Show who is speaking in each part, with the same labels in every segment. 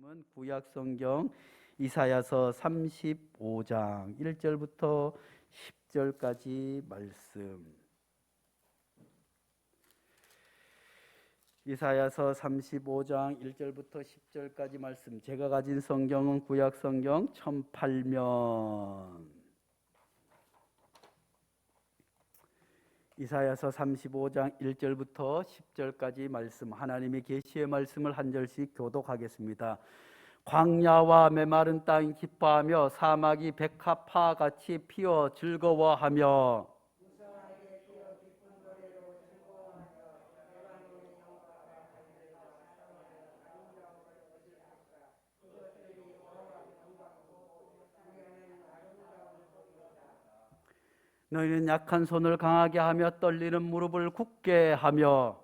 Speaker 1: 말씀은 구약 성경 이사야서 35장 1절부터 10절까지 말씀. 이사야서 35장 1절부터 10절까지 말씀. 제가 가진 성경은 구약 성경 1008면. 이사야서 35장 1절부터 10절까지 말씀, 하나님의 계시의 말씀을 한 절씩 교독하겠습니다. 광야와 메마른 땅이 기뻐하며 사막이 백합화 같이 피어 즐거워하며 너희는 약한 손을 강하게 하며 떨리는 무릎을 굳게 하며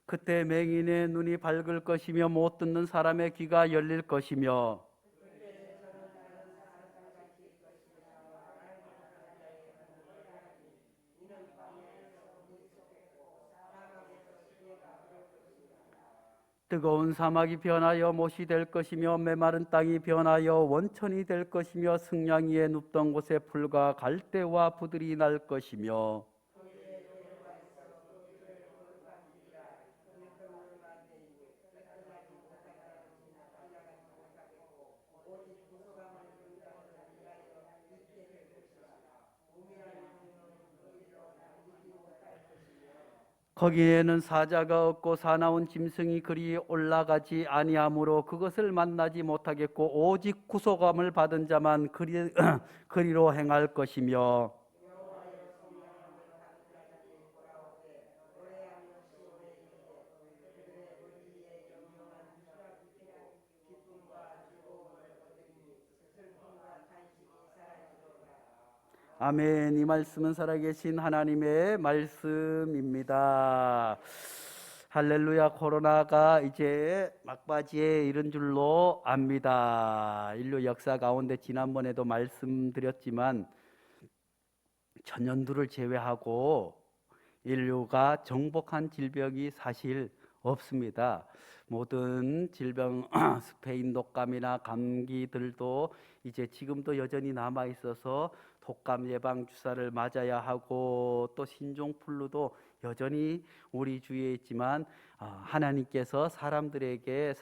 Speaker 1: 그때 맹인의 눈이 밝을 것이며 못 듣는 사람의 귀가 열릴 것이며 뜨거운 사막이 변하여 못이 될 것이며 메마른 땅이 변하여 원천이 될 것이며 승량 위에 눕던 곳에 풀과 갈대와 부들이 날 것이며 거기에는 사자가 없고 사나운 짐승이 그리 올라가지 아니하므로 그것을 만나지 못하겠고 오직 구속함을 받은 자만 그리로 행할 것이며 아멘. 이 말씀은 살아계신 하나님의 말씀입니다. 할렐루야. 코로나가 이제 막바지에 이른 줄로 압니다. 인류 역사 가운데 지난번에도 말씀드렸지만 천연두를 제외하고 인류가 정복한 질병이 사실 없습니다. 모든 질병, 스페인 독감이나 감기들도 이제 지금도 여전히 남아 있어서 독감 예방 주사를 맞아야 하고 또 신종플루도 여전히 우리 주위에 있지만 하나님께서 사람에게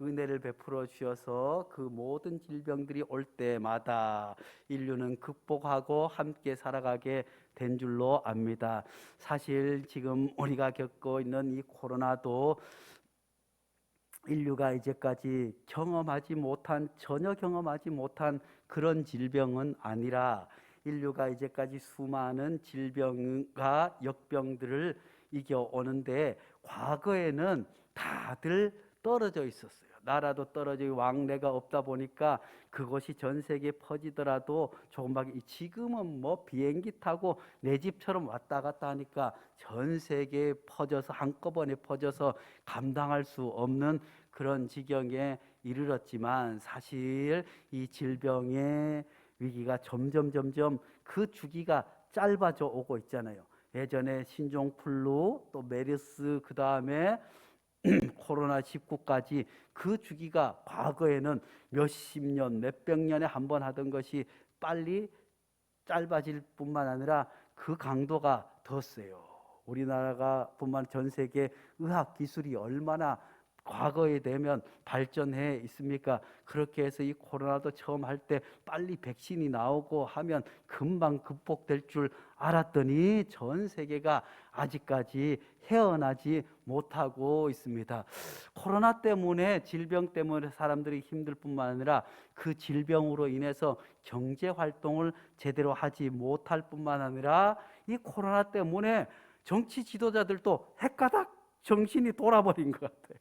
Speaker 1: 은혜를 베풀어 주셔서 그 모든 질병들이 올 때마다 인류는 극복하고 함께 살아가게 된 줄로 압니다. 사실 지금 우리가 겪고 있는 이 코로나도 인류가 이제까지 전혀 경험하지 못한 그런 질병은 아니라 인류가 이제까지 수많은 질병과 역병들을 이겨오는데 과거에는 다들 떨어져 있었어요. 나라도 떨어져 왕래가 없다 보니까 그것이 전 세계에 퍼지더라도 조금밖에, 지금은 뭐 비행기 타고 내 집처럼 왔다 갔다 하니까 전 세계에 퍼져서 한꺼번에 퍼져서 감당할 수 없는 그런 지경에 이르렀지만 사실 이 질병의 위기가 점점 그 주기가 짧아져 오고 있잖아요. 예전에 신종플루, 또 메르스, 그 다음에 코로나19까지 그 주기가 과거에는 몇십 년, 몇백 년에 한 번 하던 것이 빨리 짧아질 뿐만 아니라 그 강도가 더 세요. 우리나라가 뿐만 전 세계 의학 기술이 얼마나 과거에 되면 발전해 있습니까? 그렇게 해서 이 코로나도 처음 할 때 빨리 백신이 나오고 하면 금방 극복될 줄 알았더니 전 세계가 아직까지 헤어나지 못하고 있습니다. 코로나 때문에, 질병 때문에 사람들이 힘들 뿐만 아니라 그 질병으로 인해서 경제 활동을 제대로 하지 못할 뿐만 아니라 이 코로나 때문에 정치 지도자들도 헷가닥 정신이 돌아버린 것 같아요.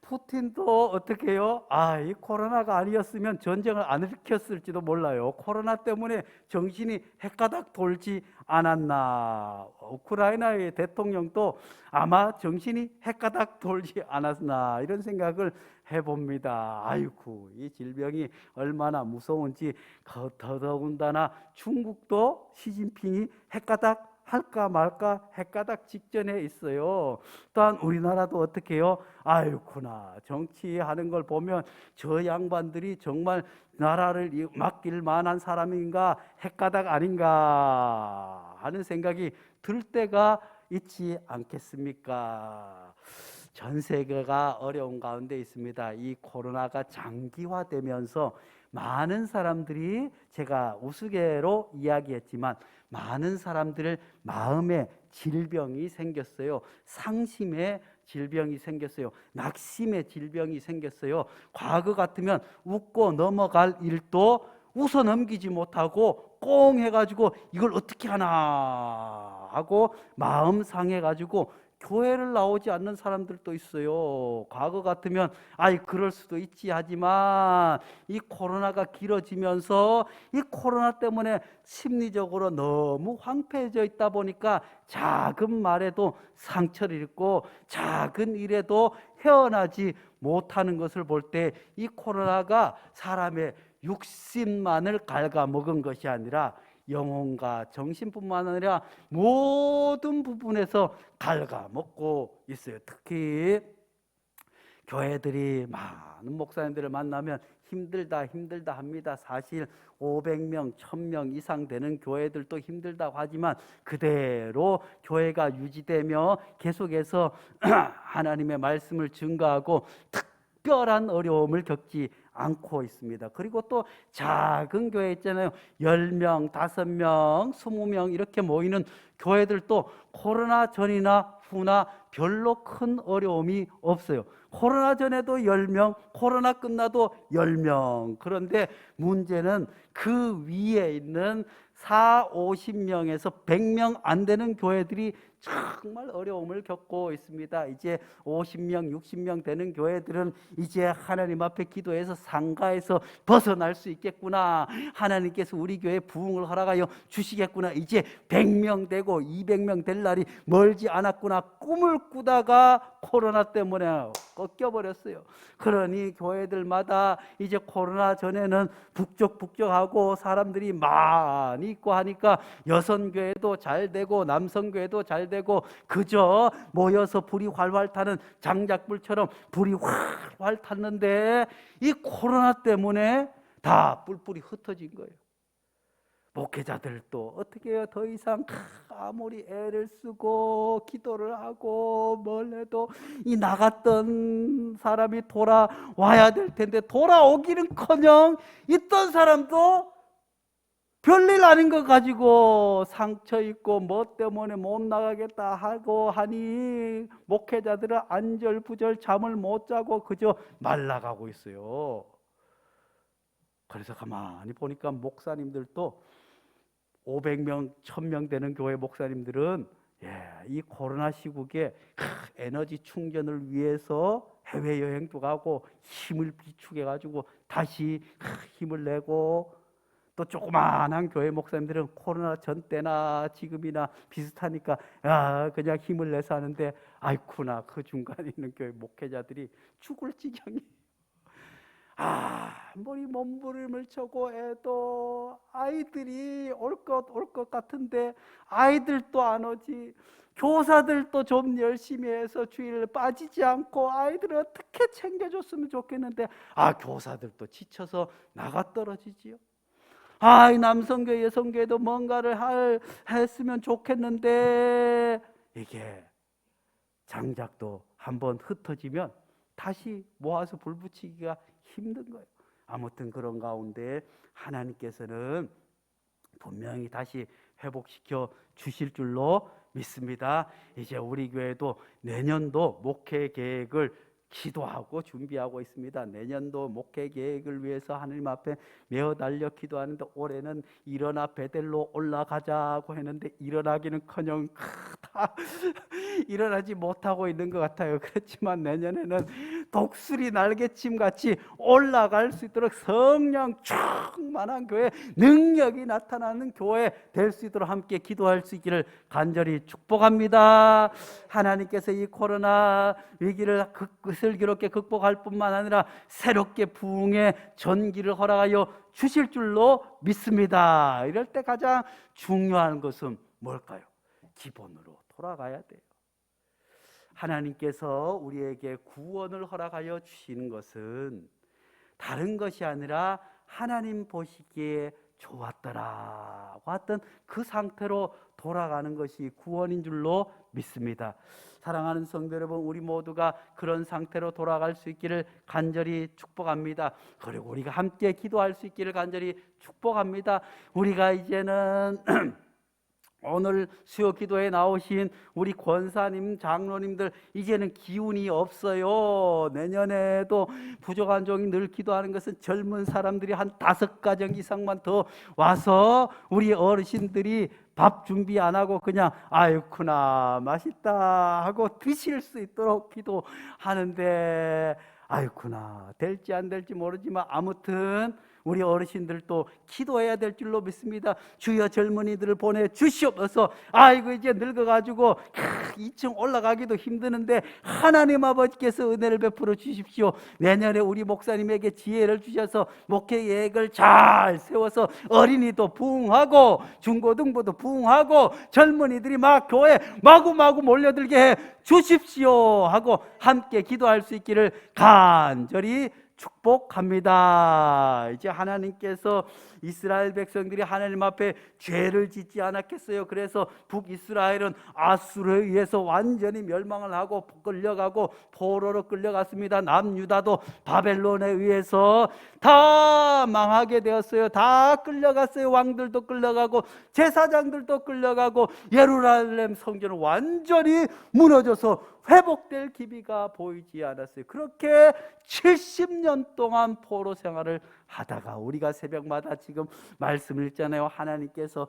Speaker 1: 푸틴도 어떻게 해요? 이 코로나가 아니었으면 전쟁을 안 일으켰을지도 몰라요. 코로나 때문에 정신이 헷가닥 돌지 않았나. 우크라이나의 대통령도 아마 정신이 헷가닥 돌지 않았나, 이런 생각을 해봅니다. 아이고, 이 질병이 얼마나 무서운지. 더더군다나 중국도 시진핑이 헷가닥 할까 말까 헷가닥 직전에 있어요. 또한 우리나라도 어떻게 해요? 아이쿠나, 정치하는 걸 보면 저 양반들이 정말 나라를 맡길 만한 사람인가, 헷가닥 아닌가 하는 생각이 들 때가 있지 않겠습니까? 전 세계가 어려운 가운데 있습니다. 이 코로나가 장기화되면서 많은 사람들이, 제가 우스개로 이야기했지만 많은 사람들의 마음에 질병이 생겼어요. 상심의 질병이 생겼어요. 낙심의 질병이 생겼어요. 과거 같으면 웃고 넘어갈 일도 웃어 넘기지 못하고 꽁 해가지고 이걸 어떻게 하나 하고 마음 상해가지고 교회를 나오지 않는 사람들도 있어요. 과거 같으면 그럴 수도 있지 하지만 이 코로나가 길어지면서 이 코로나 때문에 심리적으로 너무 황폐해져 있다 보니까 작은 말에도 상처를 입고 작은 일에도 헤어나지 못하는 것을 볼 때 이 코로나가 사람의 육신만을 갉아먹은 것이 아니라 영혼과 정신뿐만 아니라 모든 부분에서 갉아먹고 있어요. 특히 교회들이 많은 목사님들을 만나면 힘들다 합니다. 사실 500명, 1000명 이상 되는 교회들도 힘들다고 하지만 그대로 교회가 유지되며 계속해서 하나님의 말씀을 증거하고 특별한 어려움을 겪지 않고 있습니다. 그리고 또 작은 교회 있잖아요. 10명, 5명, 20명 이렇게 모이는 교회들도 코로나 전이나 후나 별로 큰 어려움이 없어요. 코로나 전에도 10명, 코로나 끝나도 10명. 그런데 문제는 그 위에 있는 4, 50명에서 100명 안 되는 교회들이 정말 어려움을 겪고 있습니다. 이제 50명, 60명 되는 교회들은 이제 하나님 앞에 기도해서 상가에서 벗어날 수 있겠구나. 하나님께서 우리 교회에 부흥을 허락하여 주시겠구나. 이제 100명 되고 200명 될 날이 멀지 않았구나. 꿈을 꾸다가 코로나 때문에 꺾여버렸어요. 그러니 교회들마다 이제 코로나 전에는 북적북적하고 사람들이 많이 있고 하니까 여성교회도 잘 되고 남성교회도 잘 되고 그저 모여서 불이 활활 타는 장작불처럼 불이 활활 탔는데 이 코로나 때문에 다 뿔뿔이 흩어진 거예요. 목회자들도 어떻게 해요? 더 이상 아무리 애를 쓰고 기도를 하고 뭘 해도 이 나갔던 사람이 돌아와야 될 텐데 돌아오기는커녕 있던 사람도 별일 아닌 거 가지고 상처 있고 뭐 때문에 못 나가겠다 하고 하니 목회자들은 안절부절 잠을 못 자고 그저 말라가고 있어요. 그래서 가만히 보니까 목사님들도 500명, 1000명 되는 교회 목사님들은 이 코로나 시국에 에너지 충전을 위해서 해외여행도 가고 힘을 비축해가지고 다시 힘을 내고, 또 조그마한 교회 목사님들은 코로나 전 때나 지금이나 비슷하니까 그냥 힘을 내서 하는데 아이쿠나 그 중간에 있는 교회 목회자들이 죽을 지경이 아무리 몸부림을 쳐고 해도 아이들이 올 것 같은데 아이들도 안 오지. 교사들도 좀 열심히 해서 주일을 빠지지 않고 아이들을 어떻게 챙겨줬으면 좋겠는데 교사들도 지쳐서 나가 떨어지지요. 이 남성교회 여성교회도 뭔가를 했으면 좋겠는데 이게 장작도 한번 흩어지면 다시 모아서 불 붙이기가 힘든 거예요. 아무튼 그런 가운데 하나님께서는 분명히 다시 회복시켜 주실 줄로 믿습니다. 이제 우리 교회도 내년도 목회 계획을 기도하고 준비하고 있습니다. 내년도 목회 계획을 위해서 하나님 앞에 매어 달려 기도하는데, 올해는 일어나 베델로 올라가자고 했는데 일어나기는커녕 다 일어나지 못하고 있는 것 같아요. 그렇지만 내년에는 독수리 날개침같이 올라갈 수 있도록 성령 충만한 교회, 능력이 나타나는 교회 될 수 있도록 함께 기도할 수 있기를 간절히 축복합니다. 하나님께서 이 코로나 위기를 슬기롭게 극복할 뿐만 아니라 새롭게 부흥의 전기를 허락하여 주실 줄로 믿습니다. 이럴 때 가장 중요한 것은 뭘까요? 기본으로 돌아가야 돼요. 하나님께서 우리에게 구원을 허락하여 주시는 것은 다른 것이 아니라 하나님 보시기에 좋았더라고 했던 그 상태로 돌아가는 것이 구원인 줄로 믿습니다. 사랑하는 성도 여러분, 우리 모두가 그런 상태로 돌아갈 수 있기를 간절히 축복합니다. 그리고 우리가 함께 기도할 수 있기를 간절히 축복합니다. 우리가 이제는 오늘 수요 기도에 나오신 우리 권사님, 장로님들 이제는 기운이 없어요. 내년에도 부족한 종이 늘 기도하는 것은 젊은 사람들이 한 5가정 이상만 더 와서 우리 어르신들이 밥 준비 안 하고 그냥 아이쿠나 맛있다 하고 드실 수 있도록 기도하는데, 아이쿠나 될지 안 될지 모르지만 아무튼 우리 어르신들도 기도해야 될 줄로 믿습니다. 주여 젊은이들을 보내주시옵소서. 아이고 이제 늙어가지고 2층 올라가기도 힘드는데 하나님 아버지께서 은혜를 베풀어 주십시오. 내년에 우리 목사님에게 지혜를 주셔서 목회 계획을 잘 세워서 어린이도 부흥하고 중고등부도 부흥하고 젊은이들이 막 교회 마구마구 몰려들게 해 주십시오 하고 함께 기도할 수 있기를 간절히 축복합니다. 이제 하나님께서 이스라엘 백성들이 하나님 앞에 죄를 짓지 않았겠어요. 그래서 북이스라엘은 아수르에 의해서 완전히 멸망을 하고 끌려가고 포로로 끌려갔습니다. 남유다도 바벨론에 의해서 다 망하게 되었어요. 다 끌려갔어요. 왕들도 끌려가고 제사장들도 끌려가고 예루살렘 성전은 완전히 무너져서 회복될 기미가 보이지 않았어요. 그렇게 70년 동안 포로 생활을 하다가 우리가 새벽마다 지금 말씀을 읽잖아요. 하나님께서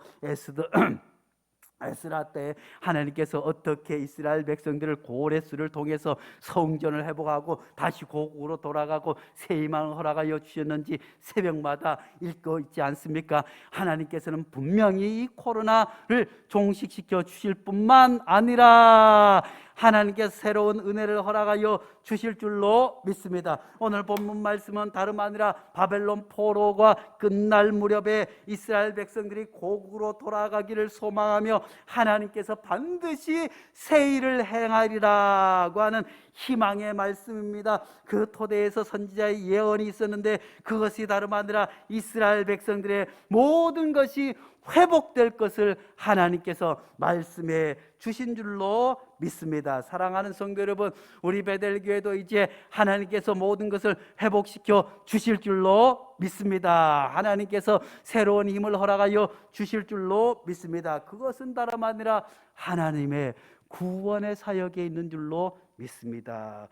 Speaker 1: 에스라 때 하나님께서 어떻게 이스라엘 백성들을 고레스를 통해서 성전을 회복하고 다시 고국으로 돌아가고 새 희망을 허락하여 주셨는지 새벽마다 읽고 있지 않습니까? 하나님께서는 분명히 이 코로나를 종식시켜 주실 뿐만 아니라 하나님께서 새로운 은혜를 허락하여 주실 줄로 믿습니다. 오늘 본문 말씀은 다름 아니라 바벨론 포로가 끝날 무렵에 이스라엘 백성들이 고국으로 돌아가기를 소망하며 하나님께서 반드시 새 일을 행하리라고 하는 희망의 말씀입니다. 그 토대에서 선지자의 예언이 있었는데 그것이 다름 아니라 이스라엘 백성들의 모든 것이 회복될 것을 하나님께서 말씀해 주신 줄로 믿습니다. 사랑하는 성도 여러분, 우리 베델교회도 이제 하나님께서 모든 것을 회복시켜 주실 줄로 믿습니다. 하나님께서 새로운 힘을 허락하여 주실 줄로 믿습니다. 그것은 다름 아니라 하나님의 구원의 사역에 있는 줄로 믿습니다.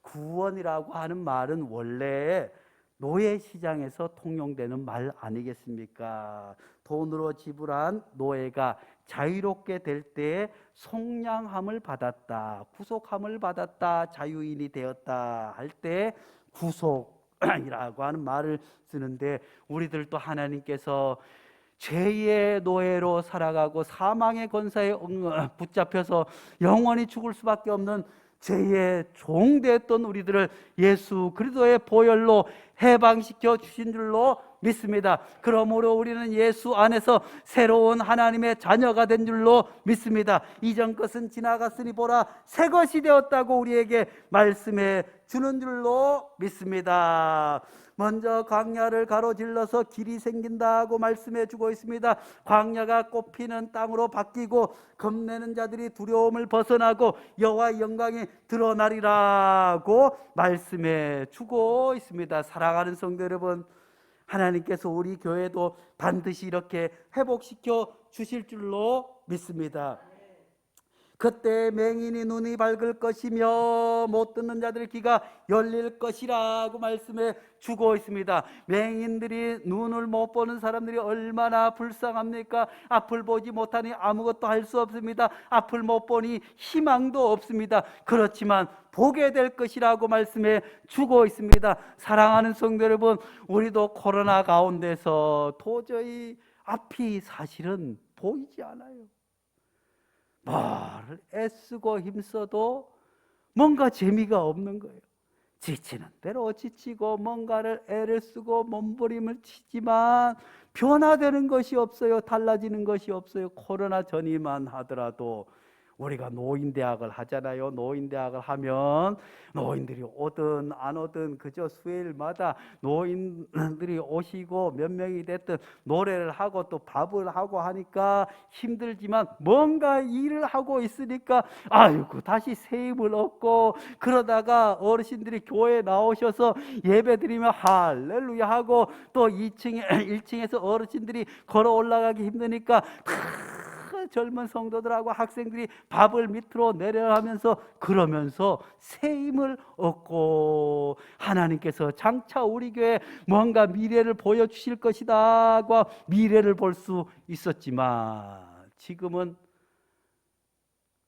Speaker 1: 구원이라고 하는 말은 원래 노예 시장에서 통용되는 말 아니겠습니까? 돈으로 지불한 노예가 자유롭게 될 때 속량함을 받았다, 구속함을 받았다, 자유인이 되었다 할 때 구속이라고 하는 말을 쓰는데, 우리들도 하나님께서 죄의 노예로 살아가고 사망의 권세에 붙잡혀서 영원히 죽을 수밖에 없는 죄의 종되었던 우리들을 예수 그리스도의 보혈로 해방시켜 주신 줄로 믿습니다. 그러므로 우리는 예수 안에서 새로운 하나님의 자녀가 된 줄로 믿습니다. 이전 것은 지나갔으니 보라 새 것이 되었다고 우리에게 말씀해 주는 줄로 믿습니다. 먼저 광야를 가로질러서 길이 생긴다고 말씀해 주고 있습니다. 광야가 꽃피는 땅으로 바뀌고 겁내는 자들이 두려움을 벗어나고 여호와의 영광이 드러나리라고 말씀해 주고 있습니다. 사랑하는 성도 여러분, 하나님께서 우리 교회도 반드시 이렇게 회복시켜 주실 줄로 믿습니다. 그때 맹인이 눈이 밝을 것이며 못 듣는 자들의 귀가 열릴 것이라고 말씀해 주고 있습니다. 맹인들이 눈을 못 보는 사람들이 얼마나 불쌍합니까? 앞을 보지 못하니 아무것도 할 수 없습니다. 앞을 못 보니 희망도 없습니다. 그렇지만 보게 될 것이라고 말씀해 주고 있습니다. 사랑하는 성도 여러분, 우리도 코로나 가운데서 도저히 앞이 사실은 보이지 않아요. 말을 애쓰고 힘써도 뭔가 재미가 없는 거예요. 지치는 대로 지치고 뭔가를 애를 쓰고 몸부림을 치지만 변화되는 것이 없어요. 달라지는 것이 없어요. 코로나 전이만 하더라도 우리가 노인대학을 하잖아요. 노인대학을 하면 노인들이 오든 안 오든 그저 수요일마다 노인들이 오시고 몇 명이 됐든 노래를 하고 또 밥을 하고 하니까 힘들지만 뭔가 일을 하고 있으니까 아이고 다시 새 힘을 얻고, 그러다가 어르신들이 교회에 나오셔서 예배 드리면 할렐루야 하고, 또 1층에서 어르신들이 걸어 올라가기 힘드니까 젊은 성도들하고 학생들이 밥을 밑으로 내려가면서 그러면서 새 힘을 얻고, 하나님께서 장차 우리 교회에 뭔가 미래를 보여주실 것이다 하고 미래를 볼 수 있었지만, 지금은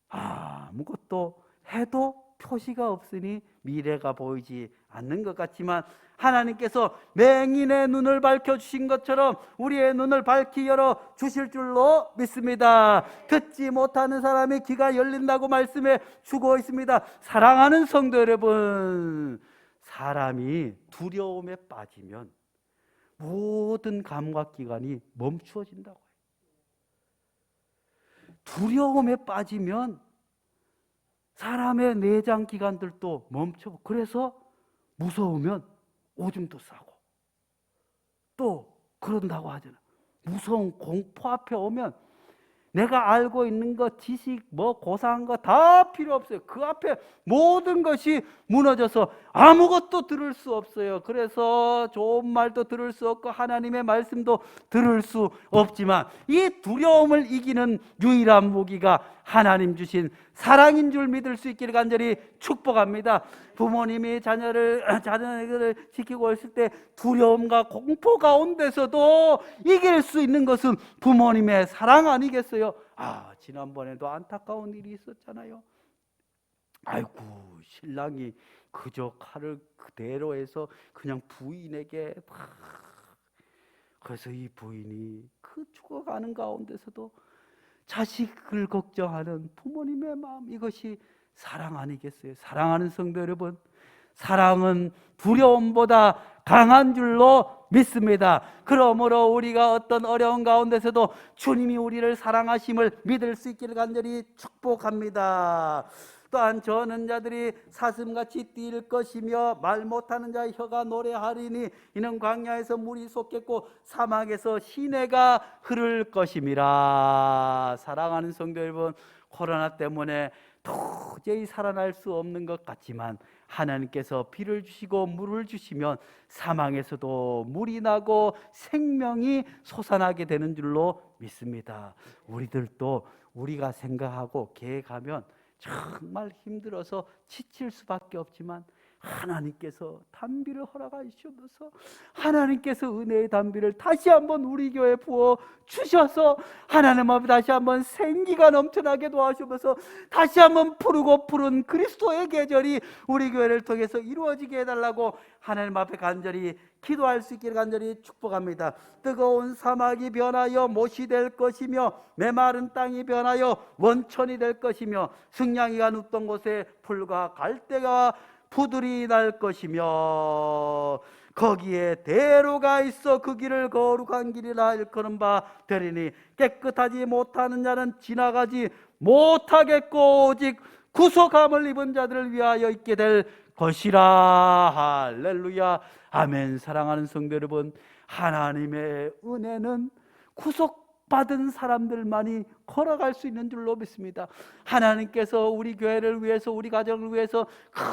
Speaker 1: 아무것도 해도 표시가 없으니 미래가 보이지 않는 것 같지만, 하나님께서 맹인의 눈을 밝혀주신 것처럼 우리의 눈을 밝히 열어 주실 줄로 믿습니다. 듣지 못하는 사람의 귀가 열린다고 말씀해 주고 있습니다. 사랑하는 성도 여러분, 사람이 두려움에 빠지면 모든 감각기관이 멈추어진다고 해요. 두려움에 빠지면 사람의 내장기관들도 멈춰. 그래서 무서우면 오줌도 싸고 또 그런다고 하잖아. 무서운 공포 앞에 오면 내가 알고 있는 것, 지식, 고상한 거 다 필요 없어요. 그 앞에 모든 것이 무너져서 아무것도 들을 수 없어요. 그래서 좋은 말도 들을 수 없고 하나님의 말씀도 들을 수 없지만, 이 두려움을 이기는 유일한 무기가 하나님 주신 사랑인 줄 믿을 수 있기를 간절히 축복합니다. 부모님이 자녀를 지키고 있을 때 두려움과 공포 가운데서도 이길 수 있는 것은 부모님의 사랑 아니겠어요? 지난번에도 안타까운 일이 있었잖아요. 아이고, 신랑이 그저 칼을 그대로 해서 그냥 부인에게 그래서 이 부인이 그 죽어가는 가운데서도 자식을 걱정하는 부모님의 마음, 이것이 사랑 아니겠어요? 사랑하는 성도 여러분, 사랑은 두려움보다 강한 줄로 믿습니다. 그러므로 우리가 어떤 어려운 가운데서도 주님이 우리를 사랑하심을 믿을 수 있기를 간절히 축복합니다. 또한 저는 자들이 사슴같이 뛸 것이며 말 못하는 자의 혀가 노래하리니 이는 광야에서 물이 솟겠고 사막에서 시내가 흐를 것임이라. 사랑하는 성도 여러분, 코로나 때문에 도저히 살아날 수 없는 것 같지만 하나님께서 비를 주시고 물을 주시면 사망에서도 물이 나고 생명이 솟아나게 되는 줄로 믿습니다. 우리들도 우리가 생각하고 계획하면 정말 힘들어서 지칠 수밖에 없지만 하나님께서 단비를 허락하시면서 하나님께서 은혜의 단비를 다시 한번 우리 교회에 부어 주셔서 하나님 앞에 다시 한번 생기가 넘쳐나게 도와주셔서 다시 한번 푸르고 푸른 그리스도의 계절이 우리 교회를 통해서 이루어지게 해달라고 하나님 앞에 간절히 기도할 수 있기를 간절히 축복합니다. 뜨거운 사막이 변하여 못이 될 것이며 메마른 땅이 변하여 원천이 될 것이며 승냥이가 눕던 곳에 풀과 갈대가 부들이 날 것이며 거기에 대로가 있어 그 길을 거룩한 길이라 일컫는 바 되리니 깨끗하지 못하는 자는 지나가지 못하겠고 오직 구속함을 입은 자들을 위하여 있게 될 것이라. 할렐루야, 아멘. 사랑하는 성도 여러분, 하나님의 은혜는 구속받은 사람들만이 걸어갈 수 있는 줄로 믿습니다. 하나님께서 우리 교회를 위해서, 우리 가정을 위해서 큰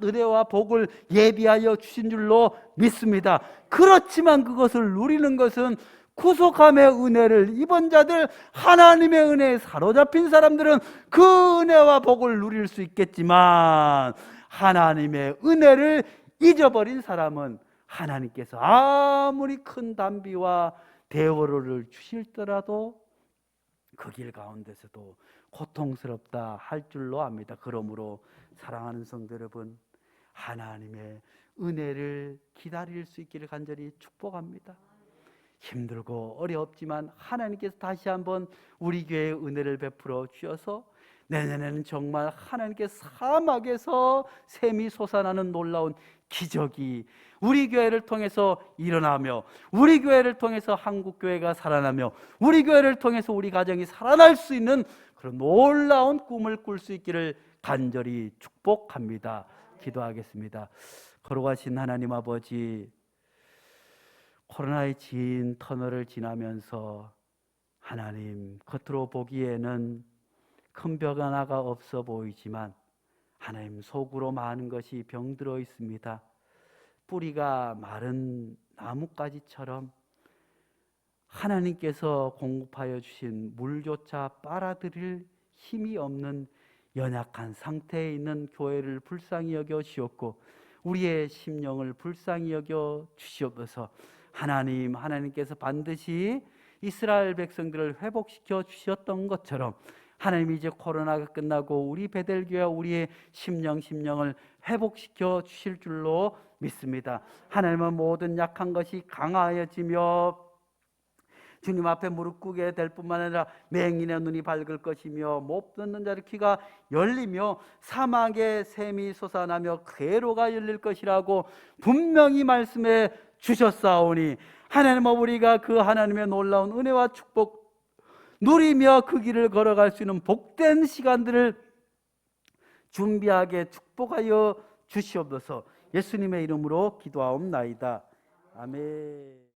Speaker 1: 은혜와 복을 예비하여 주신 줄로 믿습니다. 그렇지만 그것을 누리는 것은 구속함의 은혜를 입은 자들, 하나님의 은혜에 사로잡힌 사람들은 그 은혜와 복을 누릴 수 있겠지만, 하나님의 은혜를 잊어버린 사람은 하나님께서 아무리 큰 단비와 대우를 주실더라도 그 길 가운데서도 고통스럽다 할 줄로 압니다. 그러므로 사랑하는 성도 여러분, 하나님의 은혜를 기다릴 수 있기를 간절히 축복합니다. 힘들고 어렵지만 하나님께서 다시 한번 우리 교회에 은혜를 베풀어 주셔서 내년에는 정말 하나님께 사막에서 샘이 솟아나는 놀라운 기적이 우리 교회를 통해서 일어나며, 우리 교회를 통해서 한국교회가 살아나며, 우리 교회를 통해서 우리 가정이 살아날 수 있는 그런 놀라운 꿈을 꿀 수 있기를 간절히 축복합니다. 기도하겠습니다. 거룩하신 하나님 아버지, 코로나의 긴 터널을 지나면서 하나님, 겉으로 보기에는 큰 변화가 없어 보이지만 하나님, 속으로 많은 것이 병들어 있습니다. 뿌리가 마른 나뭇가지처럼 하나님께서 공급하여 주신 물조차 빨아들일 힘이 없는 연약한 상태에 있는 교회를 불쌍히 여겨 주셨고, 우리의 심령을 불쌍히 여겨 주시옵소서. 하나님, 하나님께서 반드시 이스라엘 백성들을 회복시켜 주셨던 것처럼 하나님, 이제 코로나가 끝나고 우리 베델교회와 우리의 심령을 회복시켜 주실 줄로 믿습니다. 하나님은 모든 약한 것이 강하여지며 주님 앞에 무릎 꿇게 될 뿐만 아니라 맹인의 눈이 밝을 것이며 못 듣는 자의 귀가 열리며 사막에 샘이 솟아나며 궤로가 열릴 것이라고 분명히 말씀해 주셨사오니, 하나님은 우리가 그 하나님의 놀라운 은혜와 축복 누리며 그 길을 걸어갈 수 있는 복된 시간들을 준비하게 축복하여 주시옵소서. 예수님의 이름으로 기도하옵나이다. 아멘.